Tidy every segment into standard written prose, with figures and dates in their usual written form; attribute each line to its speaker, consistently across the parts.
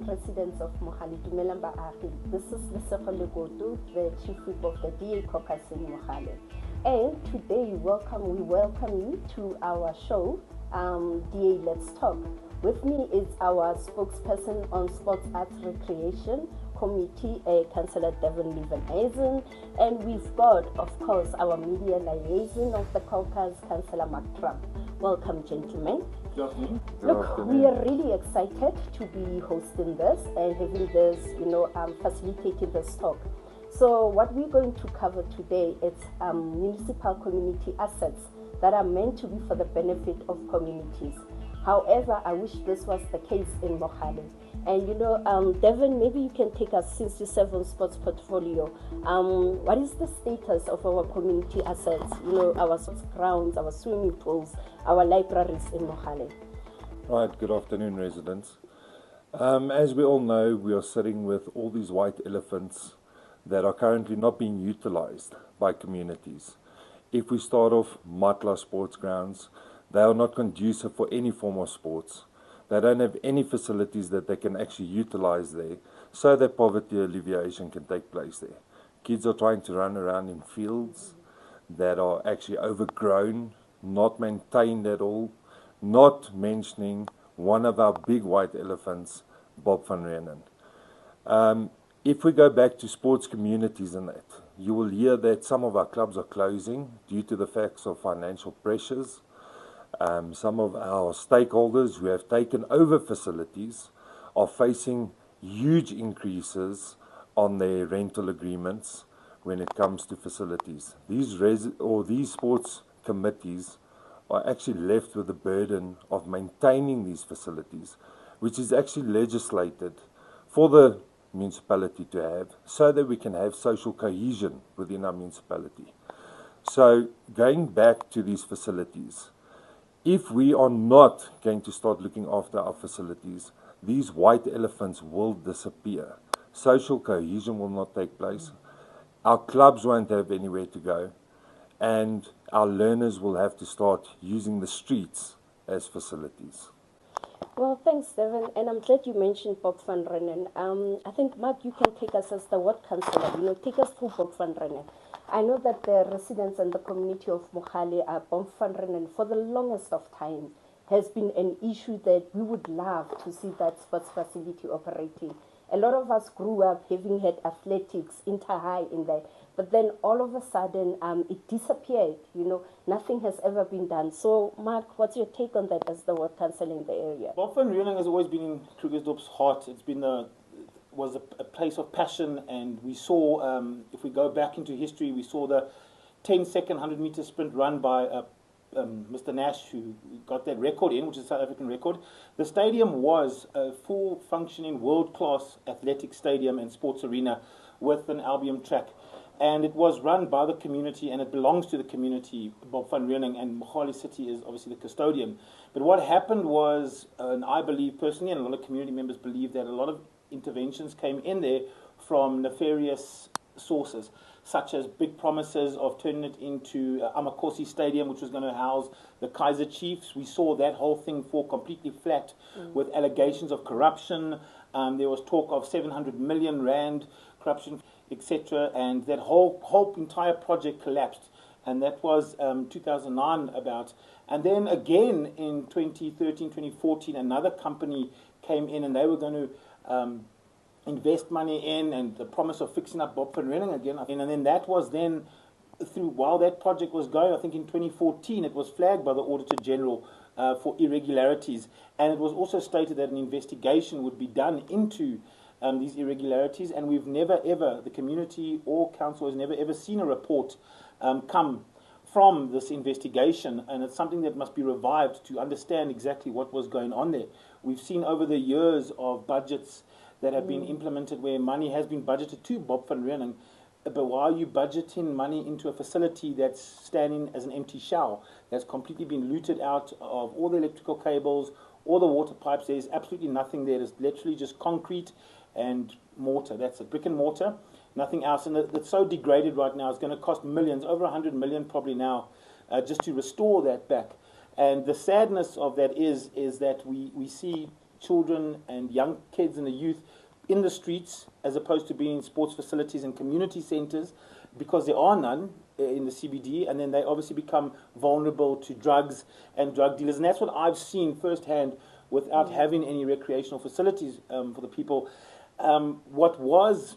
Speaker 1: residents of Mogale, dumelang baagi. This is the Chief Whip of the DA caucus in Mogale. And today we welcome you to our show, DA Let's Talk. With me is our spokesperson on Sports Arts Recreation Committee, Councillor Devin Levenhuizen, and we've got, of course, our media liaison of the caucus, Councillor Mark Trump. Welcome, gentlemen.
Speaker 2: Good afternoon.
Speaker 1: Look, we are really excited to be hosting this and having this, facilitating this talk. So what we're going to cover today is municipal community assets that are meant to be for the benefit of communities. However, I wish this was the case in Mogale. And Devin, maybe you can take us, since you serve on sports portfolio, what is the status of our community assets, our sports grounds, our swimming pools, our libraries in Mogale?
Speaker 2: Right, good afternoon, residents. As we all know, we are sitting with all these white elephants that are currently not being utilized by communities. If we start off Matla sports grounds, they are not conducive for any form of sports. They don't have any facilities that they can actually utilize there so that poverty alleviation can take place there. Kids are trying to run around in fields that are actually overgrown, not maintained at all, not mentioning one of our big white elephants, Bob van Reenen. If we go back to sports communities and that, you will hear that some of our clubs are closing due to the facts of financial pressures. Some of our stakeholders who have taken over facilities are facing huge increases on their rental agreements when it comes to facilities. These sports committees are actually left with the burden of maintaining these facilities, which is actually legislated for the municipality to have, so that we can have social cohesion within our municipality. So going back to these facilities, if we are not going to start looking after our facilities, these white elephants will disappear. Social cohesion will not take place. Our clubs won't have anywhere to go, and our learners will have to start using the streets as facilities.
Speaker 1: Well, thanks, Devin, and I'm glad you mentioned Bob van Reenen. I think, Mark, you can take us as the ward councillor, take us through Bob van Reenen. I know that the residents and the community of Mogale, Bob van Reenen, for the longest of time, has been an issue that we would love to see that sports facility operating. A lot of us grew up having had athletics, inter-high in there, but then all of a sudden it disappeared. Nothing has ever been done. So, Mark, what's your take on that as the ward councillor in the area?
Speaker 3: Bob van Reenen has always been in Krugersdorp's heart. It's been was a place of passion, and we saw, if we go back into history, we saw the 10-second 100-meter sprint run by Mr. Nash, who got that record in, which is a South African record. The stadium was a full functioning world-class athletic stadium and sports arena with an Albion track. And it was run by the community, and it belongs to the community, Bob van Reenen, and Mogale City is obviously the custodian. But what happened was, and I believe personally, and a lot of community members believe, that a lot of interventions came in there from nefarious sources, such as big promises of turning it into Amakosi Stadium, which was going to house the Kaiser Chiefs. We saw that whole thing fall completely flat with allegations of corruption. There was talk of 700 million rand corruption, etc., and that whole entire project collapsed. And that was 2009 about. And then again in 2013, 2014, another company came in, and they were going to invest money in, and the promise of fixing up Bob van Reenen again. And then that was then, while that project was going, I think in 2014, it was flagged by the Auditor General for irregularities. And it was also stated that an investigation would be done into these irregularities, and we've never ever, the community or council has never ever seen a report come from this investigation, and it's something that must be revived to understand exactly what was going on there. We've seen over the years of budgets that have been implemented where money has been budgeted to Bob van Reenen, but why are you budgeting money into a facility that's standing as an empty shell, that's completely been looted out of all the electrical cables, all the water pipes? There's absolutely nothing there. It's literally just concrete and mortar. That's a brick and mortar, nothing else. And it's so degraded right now. It's going to cost millions, over 100 million probably now, just to restore that back. And the sadness of that is that we see children and young kids and the youth in the streets as opposed to being in sports facilities and community centres, because there are none in the CBD, and then they obviously become vulnerable to drugs and drug dealers. And that's what I've seen firsthand without having any recreational facilities for the people. What was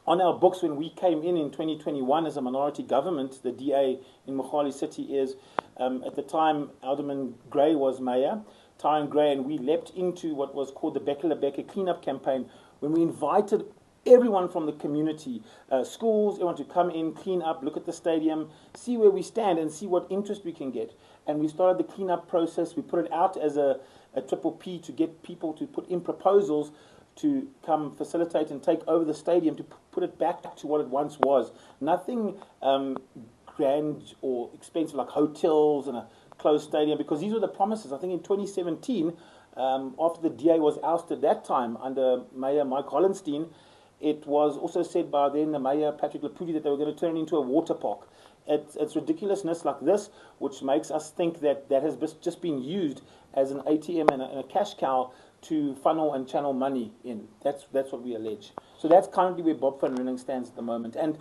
Speaker 3: on our books when we came in 2021 as a minority government, the DA in Mogale City, is at the time Alderman Gray was mayor, Tyron Gray, and we leapt into what was called the Bekele cleanup campaign, when we invited everyone from the community, schools, everyone to come in, clean up, look at the stadium, see where we stand and see what interest we can get. And we started the cleanup process. We put it out as a triple P to get people to put in proposals to come facilitate and take over the stadium, to put it back to what it once was. Nothing grand or expensive like hotels and a closed stadium, because these were the promises. I think in 2017, after the DA was ousted that time under Mayor Mike Hollenstein, it was also said by then the Mayor Patrick Laputi that they were going to turn it into a water park. It's ridiculousness like this which makes us think that that has just been used as an ATM and a cash cow to funnel and channel money in. That's what we allege. So that's currently where Bob van Reenen stands at the moment. And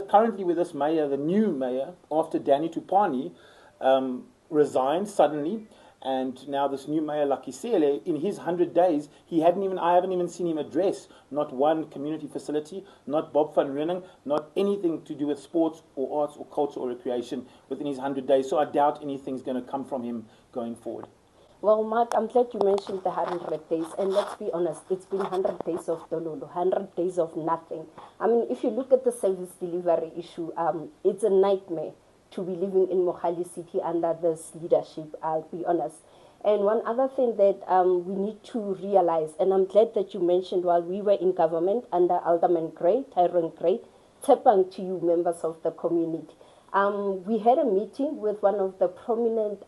Speaker 3: currently with this mayor, the new mayor, after Danny Tupani resigned suddenly, and now this new mayor, Lakisele, in his 100 days, I haven't even seen him address not one community facility, not Bob van Reenen, not anything to do with sports or arts or culture or recreation within his 100 days. So I doubt anything's going to come from him going forward.
Speaker 1: Well, Mark, I'm glad you mentioned the 100 days. And let's be honest, it's been 100 days of dololo, 100 days of nothing. I mean, if you look at the service delivery issue, it's a nightmare to be living in Mogale City under this leadership, I'll be honest. And one other thing that we need to realize, and I'm glad that you mentioned while we were in government under Alderman Gray, Tyron Gray, tepang to you members of the community. We had a meeting with one of the prominent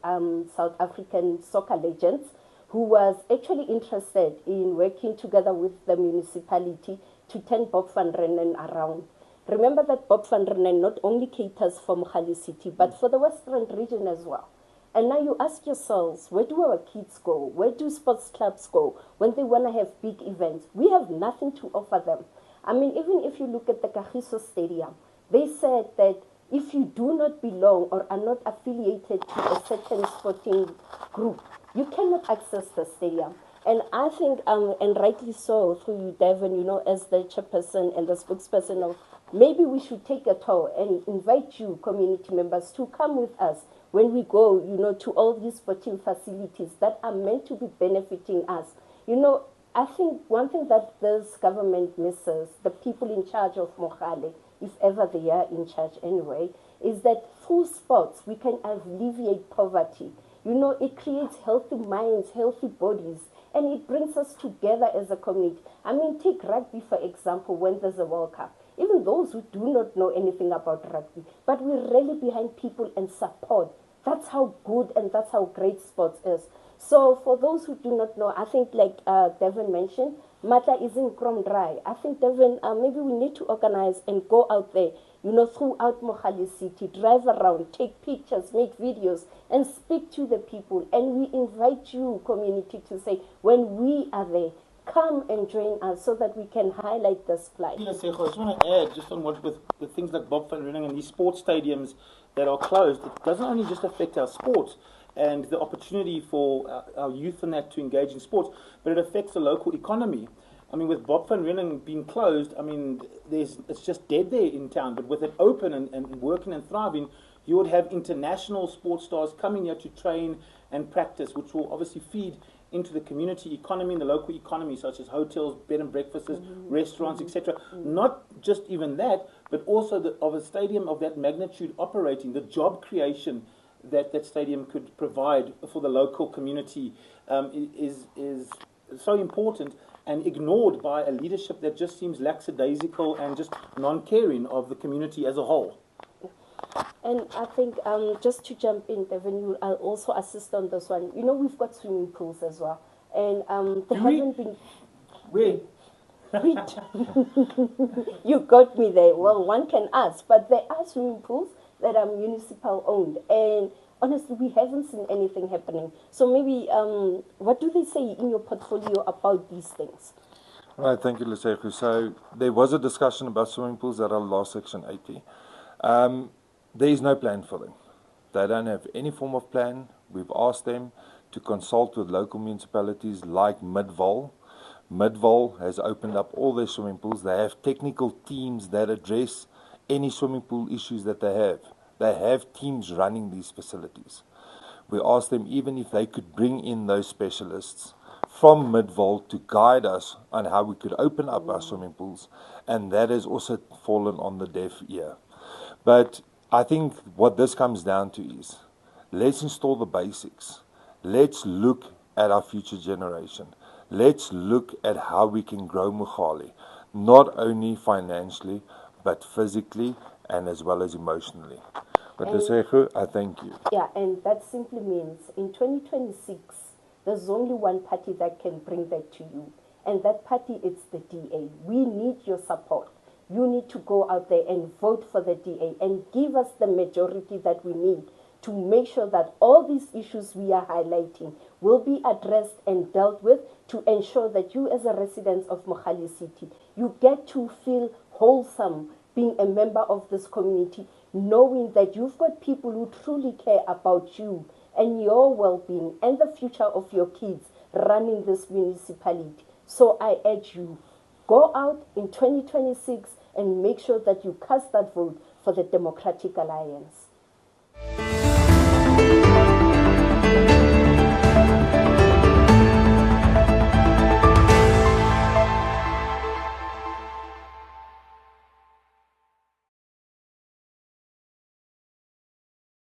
Speaker 1: South African soccer legends who was actually interested in working together with the municipality to turn Bob van Reenen around. Remember that Bob van Reenen not only caters for Mogale City, but for the Western region as well. And now you ask yourselves, where do our kids go? Where do sports clubs go when they want to have big events? We have nothing to offer them. I mean, even if you look at the Kagiso Stadium, they said that if you do not belong or are not affiliated to a certain sporting group, you cannot access the stadium. And I think, and rightly so, through you, Devin, you know, as the chairperson and the spokesperson of, maybe we should take a tour and invite you, community members, to come with us when we go, you know, to all these sporting facilities that are meant to be benefiting us. You know, I think one thing that this government misses, the people in charge of Mogale, if ever they are in charge anyway, is that through sports we can alleviate poverty. You know, it creates healthy minds, healthy bodies, and it brings us together as a community. I mean, take rugby, for example, when there's a World Cup. Even those who do not know anything about rugby, but we rally behind people and support. That's how good and that's how great sports is. So for those who do not know, I think like Devin mentioned, Matla is in Chrome Dry. I think, Devin, maybe we need to organize and go out there, you know, throughout Mogale City, drive around, take pictures, make videos, and speak to the people. And we invite you, community, to say, when we are there, come and join us so that we can highlight this plight.
Speaker 3: I just want to add, just on what with things like Bob van Reenen and these sports stadiums that are closed, it doesn't only just affect our sports and the opportunity for our youth and that to engage in sports, but it affects the local economy. I mean, with Bob van Reenen being closed, I mean, it's just dead there in town. But with it open and working and thriving, you would have international sports stars coming here to train and practice, which will obviously feed into the community economy and the local economy, such as hotels, bed and breakfasts, restaurants, etc. Not just even that, but also of a stadium of that magnitude operating, the job creation that stadium could provide for the local community is so important and ignored by a leadership that just seems lackadaisical and just non-caring of the community as a whole.
Speaker 1: And I think just to jump in, Devin, I'll also assist on this one. You know, we've got swimming pools as well. And they haven't been...
Speaker 3: Wait.
Speaker 1: You got me there. Well, one can ask, but there are swimming pools that are municipal owned. And honestly, we haven't seen anything happening. So maybe, what do they say in your portfolio about these things?
Speaker 2: Right, thank you, Lesego. So there was a discussion about swimming pools at our last Section 80. There is no plan for them. They don't have any form of plan. We've asked them to consult with local municipalities like Midvaal. Midvaal has opened up all their swimming pools. They have technical teams that address any swimming pool issues that they have. They have teams running these facilities. We asked them even if they could bring in those specialists from Midvaal to guide us on how we could open up our swimming pools, and that has also fallen on the deaf ear. But I think what this comes down to is, let's install the basics. Let's look at our future generation. Let's look at how we can grow Mogale, not only financially, but physically and as well as emotionally. But Lesego, I thank you.
Speaker 1: Yeah, and that simply means in 2026, there's only one party that can bring that to you, and that party is the DA. We need your support. You need to go out there and vote for the DA and give us the majority that we need to make sure that all these issues we are highlighting will be addressed and dealt with, to ensure that you as a resident of Mogale City, you get to feel wholesome being a member of this community, knowing that you've got people who truly care about you and your well-being and the future of your kids running this municipality. So I urge you, go out in 2026 and make sure that you cast that vote for the Democratic Alliance.